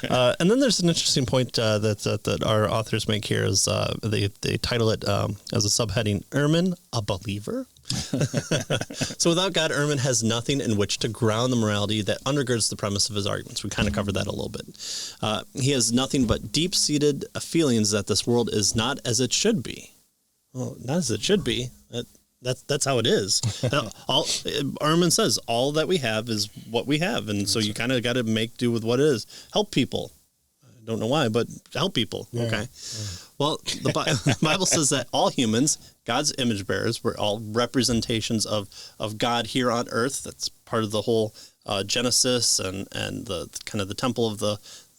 And then there's an interesting point that our authors make here is they title it as a subheading, Ehrman, a believer? So without God, Ehrman has nothing in which to ground the morality that undergirds the premise of his arguments. We kind of covered that a little bit. He has nothing but deep-seated feelings that this world is not as it should be. Well, not as it should be. That's how it is. Ehrman says all that we have is what we have, and so you kind of got to make do with what it is. Help people. I don't know why, but help people. Yeah. Okay. Yeah. Well, the Bible says that all humans, God's image bearers, were all representations of God here on earth. That's part of the whole Genesis and the kind of the temple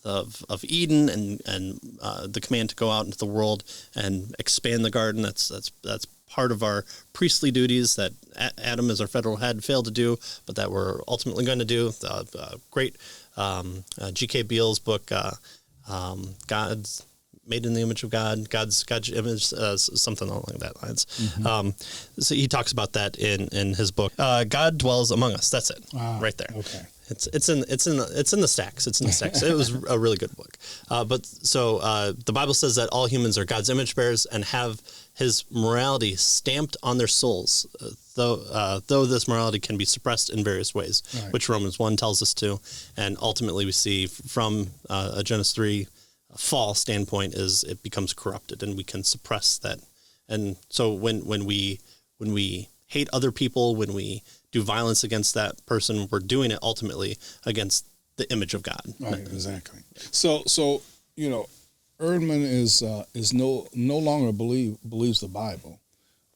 of Eden and the command to go out into the world and expand the garden. That's part of our priestly duties that Adam as our federal head failed to do, but that we're ultimately going to do. Great G.K. Beale's book, God's Made in the Image of God, God's image, something along that lines. Mm-hmm. So he talks about that in his book. God dwells among us. That's it, right there. Okay. It's in the stacks. It's in the stacks. It was a really good book. But the Bible says that all humans are God's image bearers and have His morality stamped on their souls, though this morality can be suppressed in various ways, right, which Romans 1 tells us to, and ultimately we see from a Genesis 3 fall standpoint is it becomes corrupted, and we can suppress that. And so when we hate other people, when we do violence against that person, we're doing it ultimately against the image of God. Right, exactly. So Ehrman is no longer believes the Bible,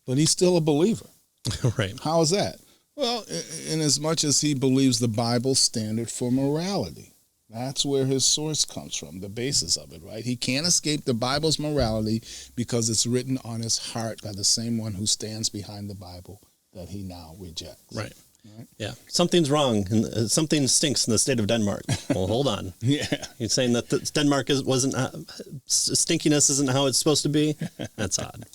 but he's still a believer. Right. How is that? Well, in as much as he believes the Bible's standard for morality. That's where his source comes from, the basis of it, right? He can't escape the Bible's morality because it's written on his heart by the same one who stands behind the Bible that he now rejects. Right. Yeah. Something's wrong. And something stinks in the state of Denmark. Well, hold on. Yeah. You're saying that Denmark wasn't stinkiness isn't how it's supposed to be? That's odd.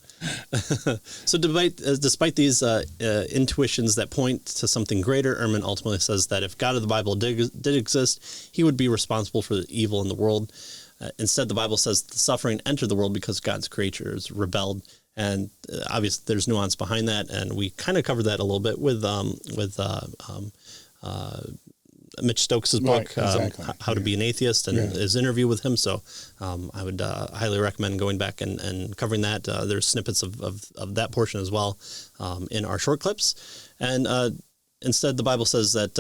So despite these intuitions that point to something greater, Ehrman ultimately says that if God of the Bible did exist, he would be responsible for the evil in the world. Instead, the Bible says the suffering entered the world because God's creatures rebelled. And obviously, there's nuance behind that, and we kind of covered that a little bit with Mitch Stokes' book, exactly. How to Be an Atheist, and his interview with him. So I would highly recommend going back and covering that. There's snippets of that portion as well in our short clips. And instead, the Bible says that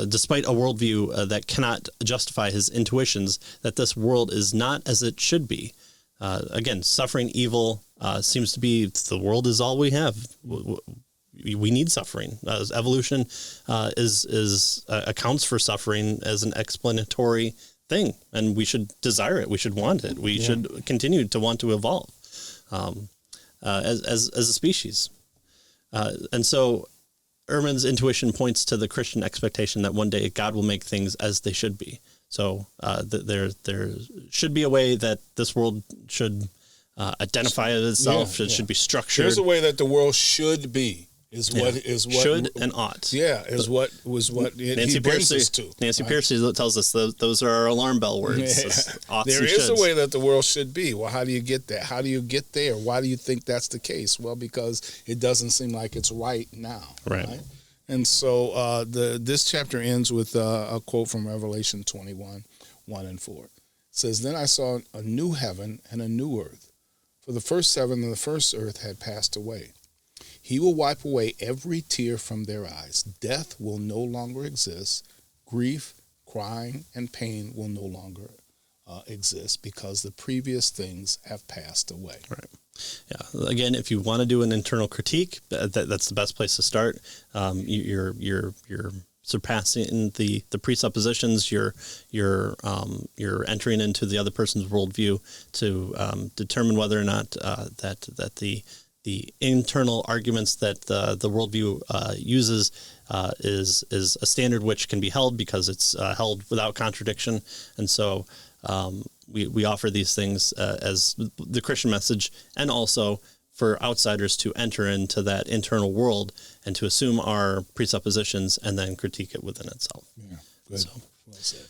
despite a worldview that cannot justify his intuitions, that this world is not as it should be. Again, suffering, evil seems to be the world is all we have. We need suffering. Evolution accounts for suffering as an explanatory thing, and we should desire it. We should want it. We should continue to want to evolve as a species. And so, Ehrman's intuition points to the Christian expectation that one day God will make things as they should be. So there should be a way that this world should identify itself. It should be structured. There's a way that the world should be. Is what should and ought. Yeah, is what he brings us to. Nancy Pearcey tells us those are our alarm bell words. Yeah. There is a way that the world should be. Well, how do you get that? How do you get there? Why do you think that's the case? Well, because it doesn't seem like it's right now. Right? And so this chapter ends with a quote from Revelation 21, 1 and 4. It says, "Then I saw a new heaven and a new earth, for the first heaven and the first earth had passed away. He will wipe away every tear from their eyes. Death will no longer exist. Grief, crying, and pain will no longer exist because the previous things have passed away." Right. Yeah. Again, if you want to do an internal critique, that's the best place to start. You're surpassing the presuppositions. You're entering into the other person's worldview to determine whether or not that the internal arguments that the worldview uses is a standard which can be held because it's held without contradiction. And so we offer these things as the Christian message, and also for outsiders to enter into that internal world and to assume our presuppositions and then critique it within itself. Yeah, good. So, well said.